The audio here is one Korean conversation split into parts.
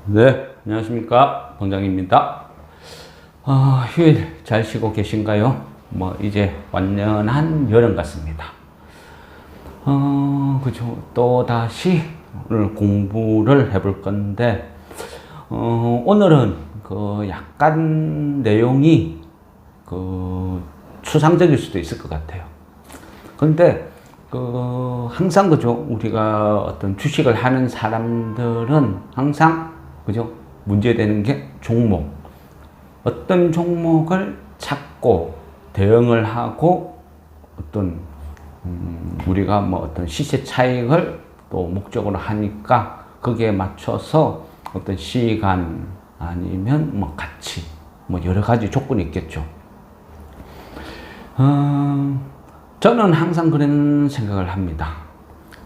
네, 안녕하십니까. 본장입니다. 휴일 잘 쉬고 계신가요? 이제 완연한 여름 같습니다. 그죠. 또 다시 오늘 공부를 해볼 건데, 오늘은 약간 내용이 추상적일 수도 있을 것 같아요. 근데 항상 그죠. 우리가 어떤 주식을 하는 사람들은 항상 그죠? 문제되는 게 종목. 어떤 종목을 찾고 대응을 하고 우리가 어떤 시세 차익을 또 목적으로 하니까 거기에 맞춰서 어떤 시간 아니면 가치 여러 가지 조건이 있겠죠. 저는 항상 그런 생각을 합니다.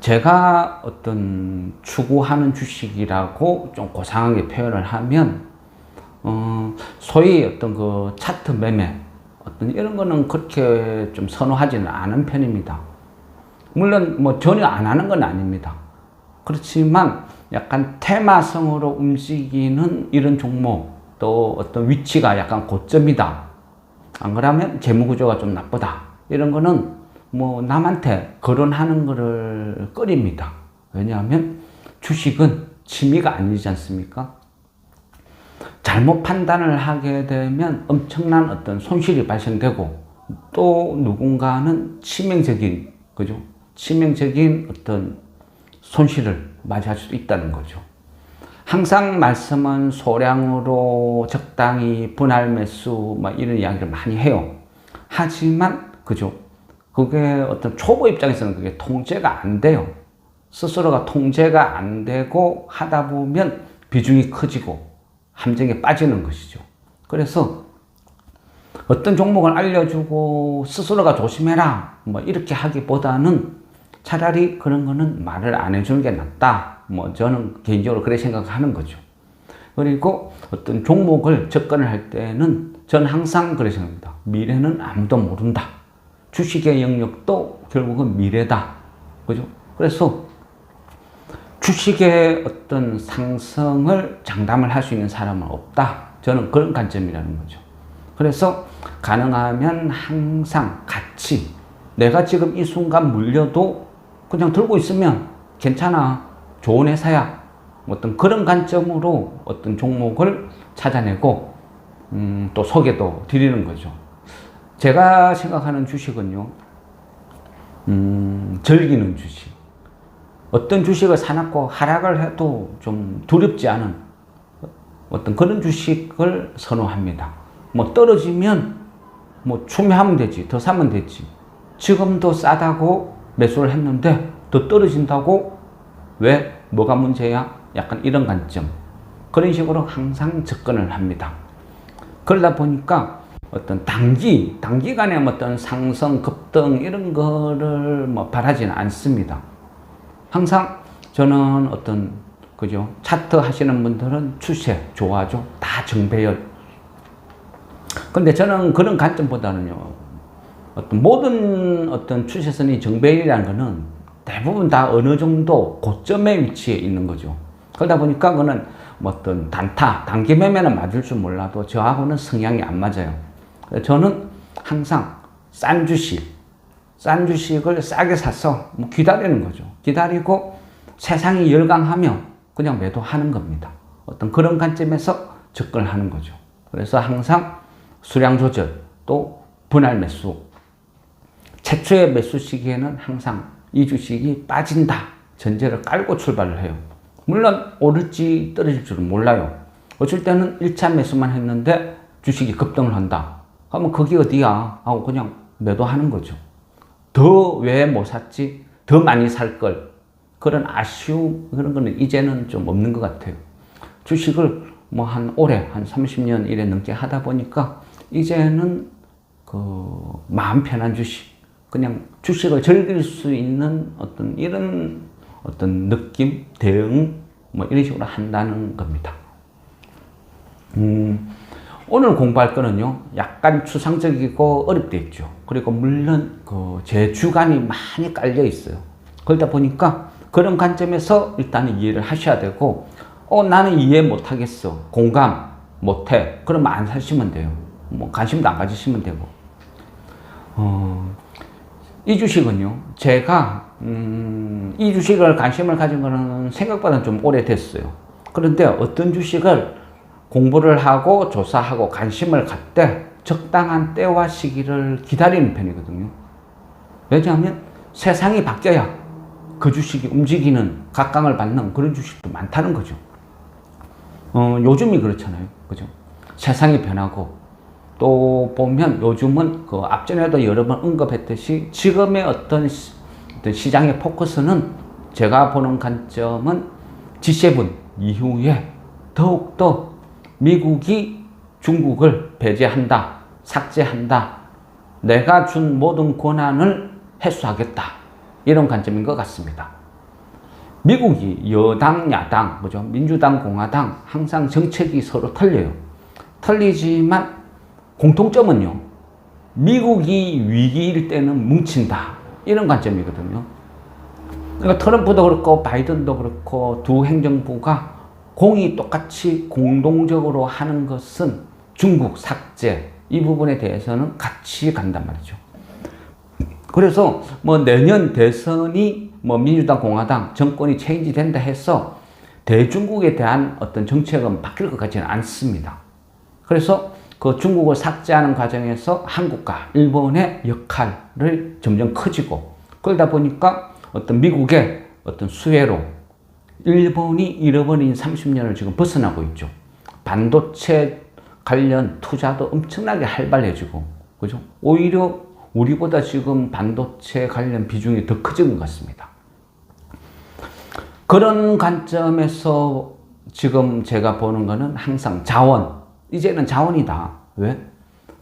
제가 어떤 추구하는 주식이라고 좀 고상하게 표현을 하면, 소위 어떤 차트 매매, 이런 거는 그렇게 좀 선호하지는 않은 편입니다. 물론 전혀 안 하는 건 아닙니다. 그렇지만 약간 테마성으로 움직이는 이런 종목, 또 어떤 위치가 약간 고점이다. 안 그러면 재무구조가 좀 나쁘다. 이런 거는 남한테 거론하는 거를 꺼립니다. 왜냐하면 주식은 취미가 아니지 않습니까? 잘못 판단을 하게 되면 엄청난 어떤 손실이 발생되고 또 누군가는 치명적인 어떤 손실을 맞이할 수도 있다는 거죠. 항상 말씀은 소량으로 적당히 분할 매수 이런 이야기를 많이 해요. 하지만 그게 어떤 초보 입장에서는 그게 통제가 안 돼요. 스스로가 통제가 안 되고 하다 보면 비중이 커지고 함정에 빠지는 것이죠. 그래서 어떤 종목을 알려주고 스스로가 조심해라 이렇게 하기보다는 차라리 그런 거는 말을 안 해주는 게 낫다. 저는 개인적으로 그렇게 생각하는 거죠. 그리고 어떤 종목을 접근을 할 때는 저는 항상 그렇게 생각합니다. 미래는 아무도 모른다. 주식의 영역도 결국은 미래다. 그죠? 그래서 주식의 어떤 상승을 장담을 할 수 있는 사람은 없다. 저는 그런 관점이라는 거죠. 그래서 가능하면 항상 같이 내가 지금 이 순간 물려도 그냥 들고 있으면 괜찮아. 좋은 회사야. 어떤 그런 관점으로 어떤 종목을 찾아내고 또 소개도 드리는 거죠. 제가 생각하는 주식은요, 즐기는 주식. 어떤 주식을 사놓고 하락을 해도 좀 두렵지 않은 어떤 그런 주식을 선호합니다. 떨어지면 추매하면 되지, 더 사면 되지. 지금도 싸다고 매수를 했는데 더 떨어진다고 왜? 뭐가 문제야? 약간 이런 관점. 그런 식으로 항상 접근을 합니다. 그러다 보니까 어떤 단기간에 어떤 상승, 급등 이런 거를 바라지는 않습니다. 항상 저는 어떤, 차트 하시는 분들은 추세 좋아하죠. 다 정배열. 근데 저는 그런 관점보다는요, 모든 어떤 추세선이 정배열이라는 거는 대부분 다 어느 정도 고점의 위치에 있는 거죠. 그러다 보니까 그거는 어떤 단기 매매는 맞을 줄 몰라도 저하고는 성향이 안 맞아요. 저는 항상 싼 주식을 싸게 사서 기다리는 거죠. 기다리고 세상이 열강하면 그냥 매도하는 겁니다. 어떤 그런 관점에서 접근을 하는 거죠. 그래서 항상 수량 조절 또 분할 매수. 최초의 매수 시기에는 항상 이 주식이 빠진다 전제를 깔고 출발을 해요. 물론 오를지 떨어질 줄은 몰라요. 어쩔 때는 1차 매수만 했는데 주식이 급등을 한다. 그러면 그게 어디야? 하고 그냥 매도하는 거죠. 더 왜 못 샀지? 더 많이 살 걸. 그런 아쉬움, 그런 거는 이제는 좀 없는 것 같아요. 주식을 올해 한 30년 이래 넘게 하다 보니까 이제는 마음 편한 주식, 그냥 주식을 즐길 수 있는 어떤 이런 어떤 느낌, 대응, 이런 식으로 한다는 겁니다. 오늘 공부할 거는요, 약간 추상적이고 어렵게 있죠. 그리고 물론 제 주관이 많이 깔려 있어요. 그러다 보니까 그런 관점에서 일단 이해를 하셔야 되고, 나는 이해 못하겠어. 공감 못해. 그러면 안 사시면 돼요. 뭐 관심도 안 가지시면 되고. 이 주식은요, 제가 이 주식을 관심을 가진 거는 생각보다 좀 오래됐어요. 그런데 어떤 주식을 공부를 하고 조사하고 관심을 갖되 적당한 때와 시기를 기다리는 편이거든요. 왜냐하면 세상이 바뀌어야 그 주식이 움직이는 각광을 받는 그런 주식도 많다는 거죠. 요즘이 그렇잖아요. 그죠? 세상이 변하고 또 보면 요즘은 그 앞전에도 여러 번 언급했듯이 지금의 어떤 시장의 포커스는 제가 보는 관점은 G7 이후에 더욱더 미국이 중국을 배제한다, 삭제한다, 내가 준 모든 권한을 해소하겠다, 이런 관점인 것 같습니다. 미국이 여당, 야당, 그죠? 민주당, 공화당 항상 정책이 서로 틀려요. 틀리지만 공통점은요, 미국이 위기일 때는 뭉친다, 이런 관점이거든요. 그러니까 트럼프도 그렇고 바이든도 그렇고 두 행정부가 공이 똑같이 공동적으로 하는 것은 중국 삭제, 이 부분에 대해서는 같이 간단 말이죠. 그래서 뭐 내년 대선이 뭐 민주당, 공화당 정권이 체인지 된다 해서 대중국에 대한 어떤 정책은 바뀔 것 같지는 않습니다. 그래서 그 중국을 삭제하는 과정에서 한국과 일본의 역할을 점점 커지고, 그러다 보니까 어떤 미국의 어떤 수혜로 일본이 잃어버린 30년을 지금 벗어나고 있죠. 반도체 관련 투자도 엄청나게 활발해지고, 그죠? 오히려 우리보다 지금 반도체 관련 비중이 더 커진 것 같습니다. 그런 관점에서 지금 제가 보는 거는 항상 자원, 이제는 자원이다. 왜?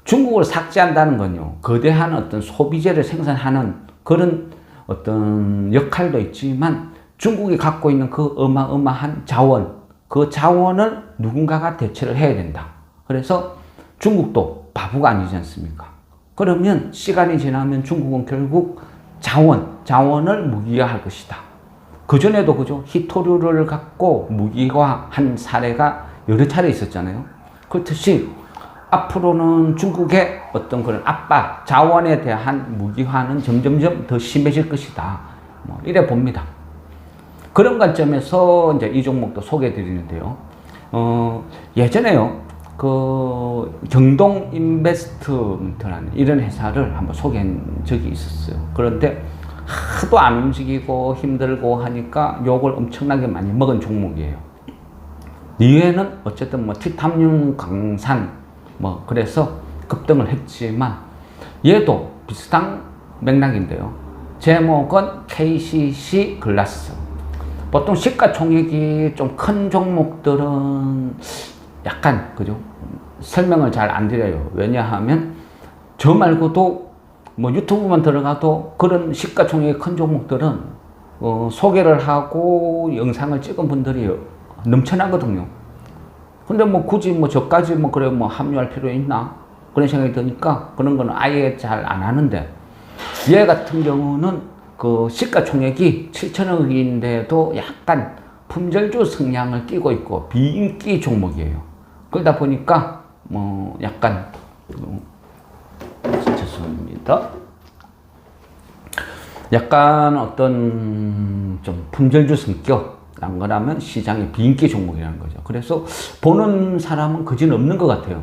중국을 삭제한다는 건요, 거대한 어떤 소비재를 생산하는 그런 어떤 역할도 있지만 중국이 갖고 있는 그 어마어마한 자원, 그 자원을 누군가가 대체를 해야 된다. 그래서 중국도 바보가 아니지 않습니까? 그러면 시간이 지나면 중국은 결국 자원을 무기화할 것이다. 그전에도 그죠? 히토류를 갖고 무기화한 사례가 여러 차례 있었잖아요. 그렇듯이 앞으로는 중국의 어떤 그런 압박, 자원에 대한 무기화는 점점점 더 심해질 것이다. 뭐 이래 봅니다. 그런 관점에서 이제 이 종목도 소개해 드리는데요. 예전에요, 그 경동 인베스트먼트라는 이런 회사를 한번 소개한 적이 있었어요. 그런데 하도 안 움직이고 힘들고 하니까 욕을 엄청나게 많이 먹은 종목이에요. 이외에는 어쨌든 뭐 티타늄 강산 뭐 그래서 급등을 했지만 얘도 비슷한 맥락인데요. 제목은 KCC 글라스. 보통 시가총액이 좀 큰 종목들은 약간 그죠? 설명을 잘 안 드려요. 왜냐하면 저 말고도 뭐 유튜브만 들어가도 그런 시가총액이 큰 종목들은 소개를 하고 영상을 찍은 분들이 넘쳐나거든요. 근데 뭐 굳이 뭐 저까지 뭐 그래 뭐 합류할 필요 있나? 그런 생각이 드니까 그런 거는 아예 잘 안 하는데, 얘 같은 경우는 그 시가총액이 7천억인데도 약간 품절주 성향을 띠고 있고 비인기 종목이에요. 그러다 보니까 뭐 약간 죄송합니다. 약간 어떤 좀 품절주 성격이란 거라면 시장의 비인기 종목이라는 거죠. 그래서 보는 사람은 그지는 없는 것 같아요.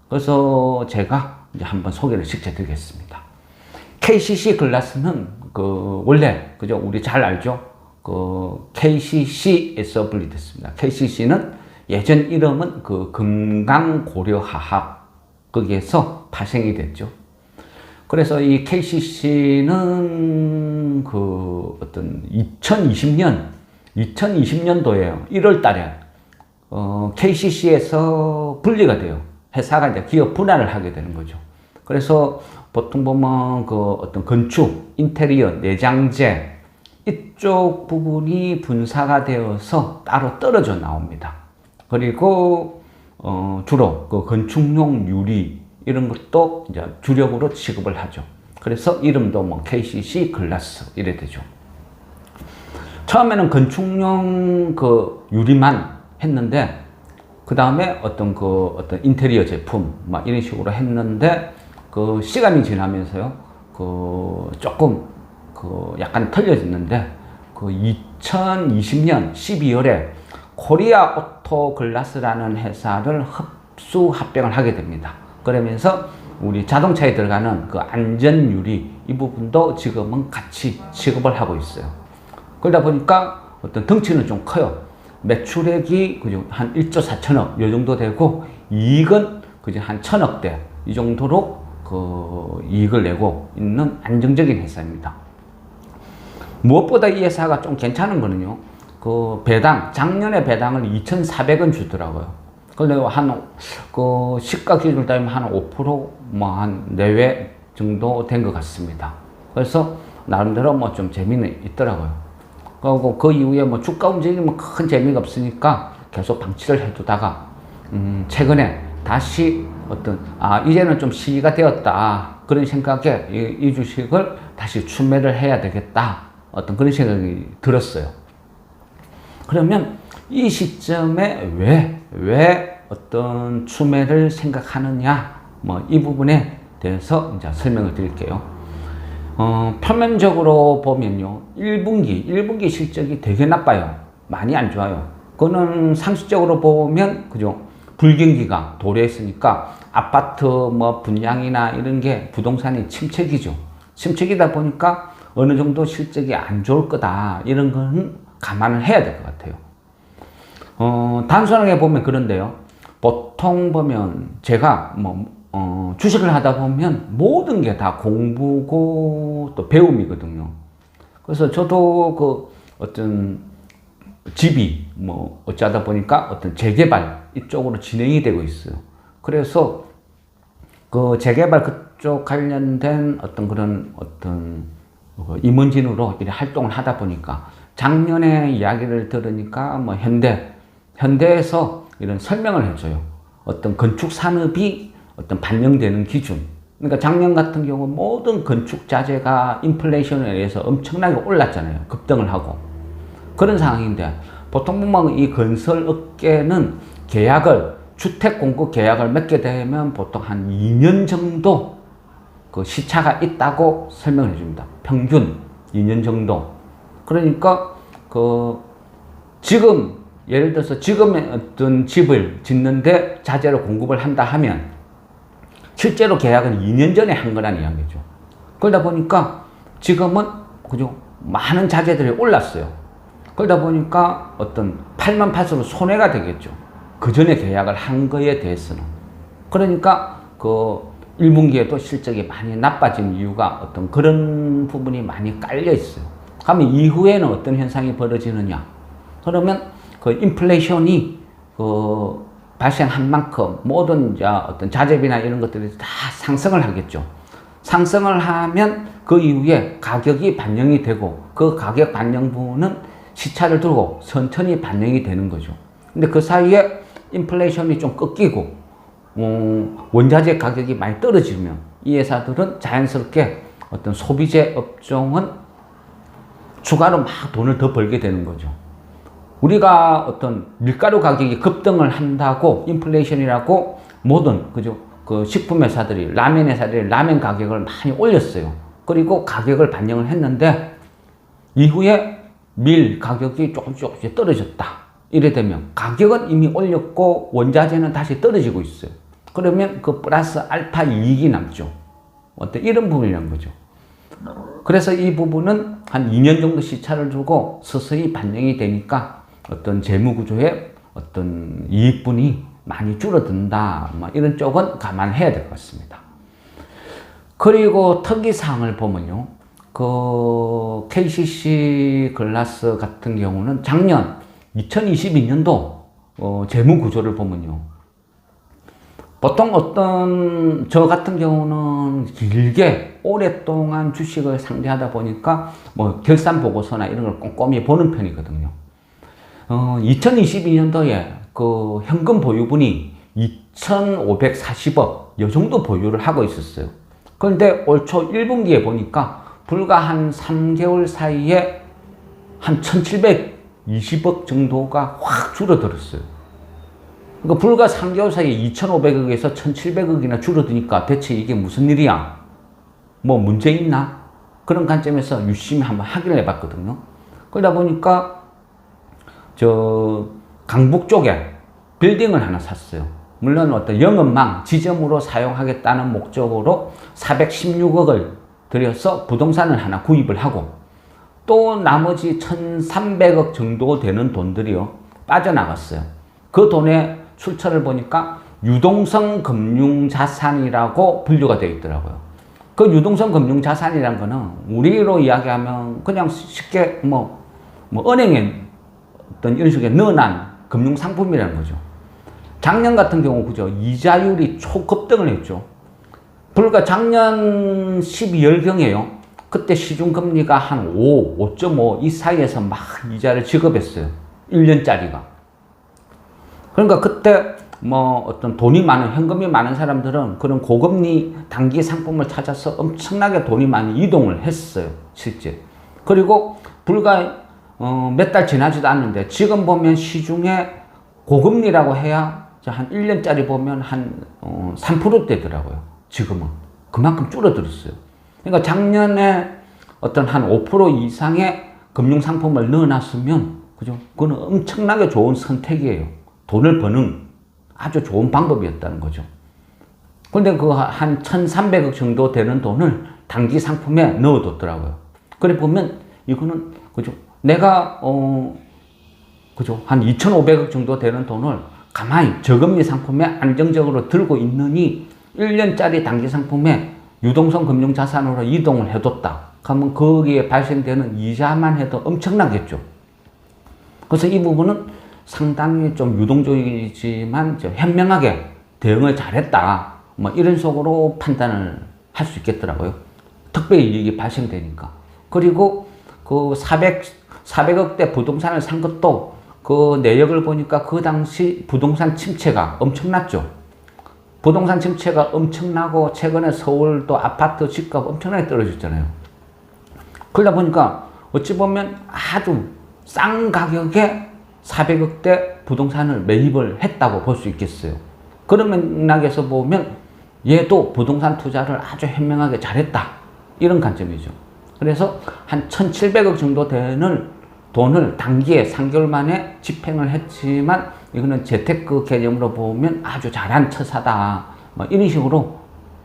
그래서 제가 이제 한번 소개를 시켜드리겠습니다. KCC 글라스는 그 원래 그죠, 우리 잘 알죠. 그 KCC에서 분리됐습니다. KCC는 예전 이름은 그 금강고려화학, 거기에서 파생이 됐죠. 그래서 이 KCC는 그 어떤 2020년도에요. 1월 달에 KCC에서 분리가 돼요. 회사가 이제 기업 분할을 하게 되는 거죠. 그래서 보통 보면 그 어떤 건축, 인테리어, 내장재 이쪽 부분이 분사가 되어서 따로 떨어져 나옵니다. 그리고 주로 그 건축용 유리 이런 것도 이제 주력으로 취급을 하죠. 그래서 이름도 뭐 KCC 글라스 이래 되죠. 처음에는 건축용 그 유리만 했는데, 그 다음에 어떤 인테리어 제품, 막 이런 식으로 했는데, 그 시간이 지나면서요, 조금, 약간 틀려졌는데, 2020년 12월에 코리아 오토 글라스라는 회사를 합병을 하게 됩니다. 그러면서 우리 자동차에 들어가는 그 안전유리 이 부분도 지금은 같이 취급을 하고 있어요. 그러다 보니까 어떤 덩치는 좀 커요. 매출액이 그죠 한 1조 4천억 이 정도 되고, 이익은 그죠 한 1,000억대 이 정도로 이익을 내고 있는 안정적인 회사입니다. 무엇보다 이 회사가 좀 괜찮은 거는요, 작년에 배당을 2,400원 주더라고요. 근데 시가 기준으로 따지면 한 5%, 한 내외 정도 된 것 같습니다. 그래서, 나름대로 좀 재미는 있더라고요. 그리고 그 이후에 주가 움직이면 큰 재미가 없으니까 계속 방치를 해두다가, 최근에 다시 이제는 좀 시기가 되었다. 그런 생각에 이 주식을 다시 추매를 해야 되겠다. 그런 생각이 들었어요. 그러면 이 시점에 왜 추매를 생각하느냐, 이 부분에 대해서 이제 설명을 드릴게요. 표면적으로 보면요, 1분기 실적이 되게 나빠요. 많이 안 좋아요. 그거는 상식적으로 보면, 그죠? 불경기가 도래했으니까 아파트 분양이나 이런 게 부동산이 침체기죠. 침체기다 보니까 어느 정도 실적이 안 좋을 거다. 이런 건 감안을 해야 될 것 같아요. 단순하게 보면 그런데요. 보통 보면 제가 주식을 하다 보면 모든 게 다 공부고 또 배움이거든요. 그래서 저도 어떤 집이 어쩌다 보니까 어떤 재개발 이쪽으로 진행이 되고 있어요. 그래서 재개발 그쪽 관련된 임원진으로 이렇게 활동을 하다 보니까 작년에 이야기를 들으니까 현대에서 이런 설명을 해줘요. 어떤 건축 산업이 반영되는 기준. 그러니까 작년 같은 경우 모든 건축 자재가 인플레이션에 의해서 엄청나게 올랐잖아요. 급등을 하고. 그런 상황인데, 보통 보면 이 건설 업계는 주택 공급 계약을 맺게 되면 보통 한 2년 정도 시차가 있다고 설명을 해줍니다. 평균 2년 정도. 그러니까 지금 예를 들어서 지금의 어떤 집을 짓는데 자재를 공급을 한다 하면 실제로 계약은 2년 전에 한 거란 이야기죠. 그러다 보니까 지금은 그죠 많은 자재들이 올랐어요. 그러다 보니까 팔면 팔수록 손해가 되겠죠. 그 전에 계약을 한 거에 대해서는. 그러니까 1분기에도 실적이 많이 나빠진 이유가 그런 부분이 많이 깔려 있어요. 그러면 이후에는 어떤 현상이 벌어지느냐? 그러면 인플레이션이 발생한 만큼 모든 자재비나 이런 것들이 다 상승을 하겠죠. 상승을 하면 그 이후에 가격이 반영이 되고, 그 가격 반영 부분은 시차를 두고 천천히 반영이 되는 거죠. 근데 그 사이에 인플레이션이 좀 꺾이고 원자재 가격이 많이 떨어지면 이 회사들은 자연스럽게 소비재 업종은 추가로 막 돈을 더 벌게 되는 거죠. 우리가 밀가루 가격이 급등을 한다고 인플레이션이라고 모든 식품 회사들이 라면 가격을 많이 올렸어요. 그리고 가격을 반영을 했는데 이후에 밀 가격이 조금씩 떨어졌다. 이래 되면 가격은 이미 올렸고 원자재는 다시 떨어지고 있어요. 그러면 플러스 알파 이익이 남죠. 이런 부분이라는 거죠. 그래서 이 부분은 한 2년 정도 시차를 두고 서서히 반영이 되니까 재무구조의 이익분이 많이 줄어든다. 이런 쪽은 감안해야 될 것 같습니다. 그리고 특이사항을 보면요. KCC 글라스 같은 경우는 작년 2022년도 재무구조를 보면요. 보통 저 같은 경우는 길게 오랫동안 주식을 상대하다 보니까 결산 보고서나 이런 걸 꼼꼼히 보는 편이거든요. 2022년도에 현금 보유분이 2,540억 이 정도 보유를 하고 있었어요. 그런데 올 초 1분기에 보니까 불과 한 3개월 사이에 한 1,700 20억 정도가 확 줄어들었어요. 그러니까 불과 3개월 사이에 2,500억에서 1,700억이나 줄어드니까 대체 이게 무슨 일이야? 뭐 문제 있나? 그런 관점에서 유심히 한번 확인을 해봤거든요. 그러다 보니까 저 강북 쪽에 빌딩을 하나 샀어요. 물론 어떤 영업망 지점으로 사용하겠다는 목적으로 416억을 들여서 부동산을 하나 구입을 하고 또 나머지 1,300억 정도 되는 돈들이요 빠져나갔어요. 그 돈의 출처를 보니까 유동성 금융자산이라고 분류가 되어 있더라고요. 그 유동성 금융자산이라는 거는 우리로 이야기하면 그냥 쉽게 은행에 어떤 이런 식의 넣어놓은 금융상품이라는 거죠. 작년 같은 경우 그죠, 이자율이 초급등을 했죠. 불과 작년 12월경에요. 그때 시중금리가 한 5.5 이 사이에서 막 이자를 지급했어요. 1년짜리가. 그러니까 그때 어떤 돈이 많은, 현금이 많은 사람들은 그런 고금리 단기 상품을 찾아서 엄청나게 돈이 많이 이동을 했어요. 실제. 그리고 불과 몇 달 지나지도 않는데 지금 보면 시중에 고금리라고 해야 한 1년짜리 보면 한 3%대더라고요. 지금은. 그만큼 줄어들었어요. 그러니까 작년에 어떤 한 5% 이상의 금융상품을 넣어놨으면, 그죠? 그거는 엄청나게 좋은 선택이에요. 돈을 버는 아주 좋은 방법이었다는 거죠. 근데 그 한 1,300억 정도 되는 돈을 단기 상품에 넣어뒀더라고요. 그래 보면 이거는, 그죠? 내가, 그죠? 한 2,500억 정도 되는 돈을 가만히 저금리 상품에 안정적으로 들고 있느니 1년짜리 단기 상품에 유동성 금융자산으로 이동을 해뒀다. 그러면 거기에 발생되는 이자만 해도 엄청나겠죠. 그래서 이 부분은 상당히 좀 유동적이지만 좀 현명하게 대응을 잘했다. 이런 속으로 판단을 할 수 있겠더라고요. 특별히 이익이 발생되니까. 그리고 그 400억대 부동산을 산 것도 그 내역을 보니까 그 당시 부동산 침체가 엄청났죠. 부동산 침체가 엄청나고 최근에 서울도 아파트 집값 엄청나게 떨어졌잖아요. 그러다 보니까 어찌 보면 아주 싼 가격에 400억대 부동산을 매입을 했다고 볼 수 있겠어요. 그런 맥락에서 보면 얘도 부동산 투자를 아주 현명하게 잘했다. 이런 관점이죠. 그래서 한 1,700억 정도 되는 돈을 단기에 3개월 만에 집행을 했지만 이거는 재테크 개념으로 보면 아주 잘한 처사다. 이런 식으로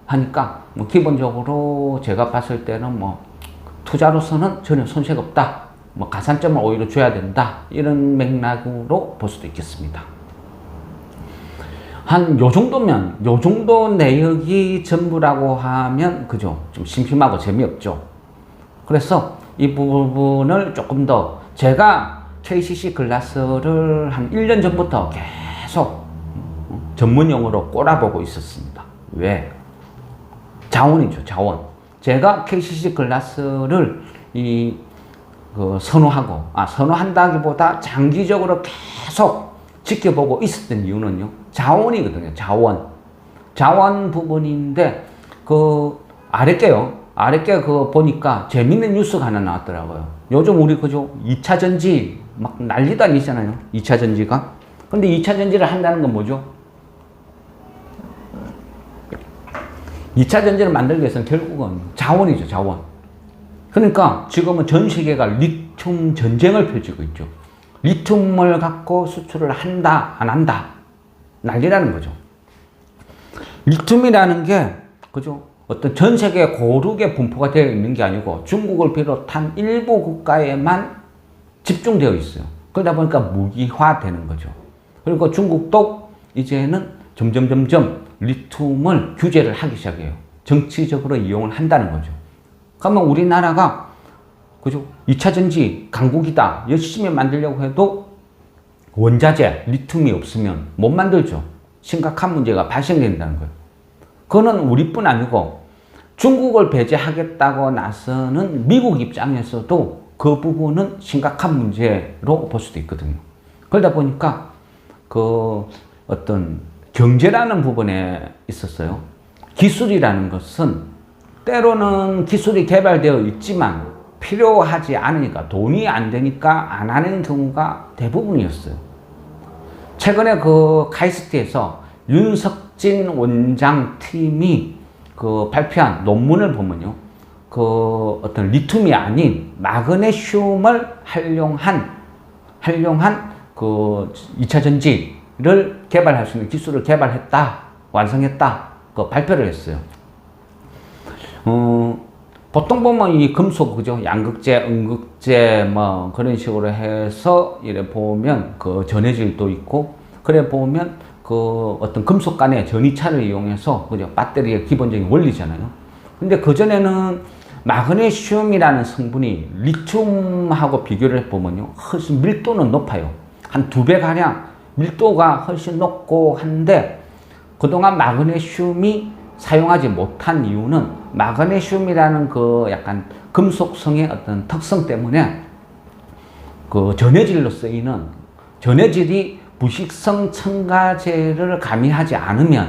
하니까 기본적으로 제가 봤을 때는 투자로서는 전혀 손색 없다. 가산점을 오히려 줘야 된다. 이런 맥락으로 볼 수도 있겠습니다. 한 요 정도면, 요 정도 내역이 전부라고 하면, 그죠? 좀 심심하고 재미없죠. 그래서 이 부분을 조금 더 제가 KCC 글라스를 한 1년 전부터 계속 전문용어로 꼬라보고 있었습니다. 왜? 자원이죠, 자원. 제가 KCC 글라스를 선호한다기보다 장기적으로 계속 지켜보고 있었던 이유는요, 자원이거든요, 자원. 자원 부분인데, 아랫게 보니까 재밌는 뉴스가 하나 나왔더라고요. 요즘 우리 그죠? 2차 전지 막 난리도 아니잖아요. 2차 전지가. 근데 2차 전지를 한다는 건 뭐죠? 2차 전지를 만들기 위해서는 결국은 자원이죠, 자원. 그러니까 지금은 전 세계가 리튬 전쟁을 펼치고 있죠. 리튬을 갖고 수출을 한다, 안 한다. 난리라는 거죠. 리튬이라는 게, 그죠? 어떤 전 세계 고르게 분포가 되어 있는 게 아니고 중국을 비롯한 일부 국가에만 집중되어 있어요. 그러다 보니까 무기화되는 거죠. 그리고 중국도 이제는 점점 리튬을 규제를 하기 시작해요. 정치적으로 이용을 한다는 거죠. 그러면 우리나라가, 그죠? 2차 전지 강국이다. 열심히 만들려고 해도 원자재, 리튬이 없으면 못 만들죠. 심각한 문제가 발생된다는 거예요. 그거는 우리뿐 아니고 중국을 배제하겠다고 나서는 미국 입장에서도 그 부분은 심각한 문제로 볼 수도 있거든요. 그러다 보니까 어떤 경제라는 부분에 있었어요. 기술이라는 것은 때로는 기술이 개발되어 있지만 필요하지 않으니까, 돈이 안 되니까 안 하는 경우가 대부분이었어요. 최근에 그 카이스트에서 윤석진 원장 팀이 그 발표한 논문을 보면요, 그 어떤 리튬이 아닌 마그네슘을 활용한 그 2차 전지를 개발할 수 있는 기술을 개발했다, 완성했다, 그 발표를 했어요. 보통 보면 이 금속, 그죠? 양극재, 음극재, 뭐, 그런 식으로 해서, 이래 보면, 그 전해질도 있고, 그래 보면, 그 어떤 금속 간의 전이차를 이용해서, 그죠? 배터리의 기본적인 원리잖아요. 근데 그전에는 마그네슘이라는 성분이 리튬하고 비교를 해보면요, 훨씬 밀도는 높아요. 한 2배 가량 밀도가 훨씬 높고 한데, 그동안 마그네슘이 사용하지 못한 이유는 마그네슘이라는 그 약간 금속성의 어떤 특성 때문에 그 전해질로 쓰이는 전해질이 부식성 첨가제를 가미하지 않으면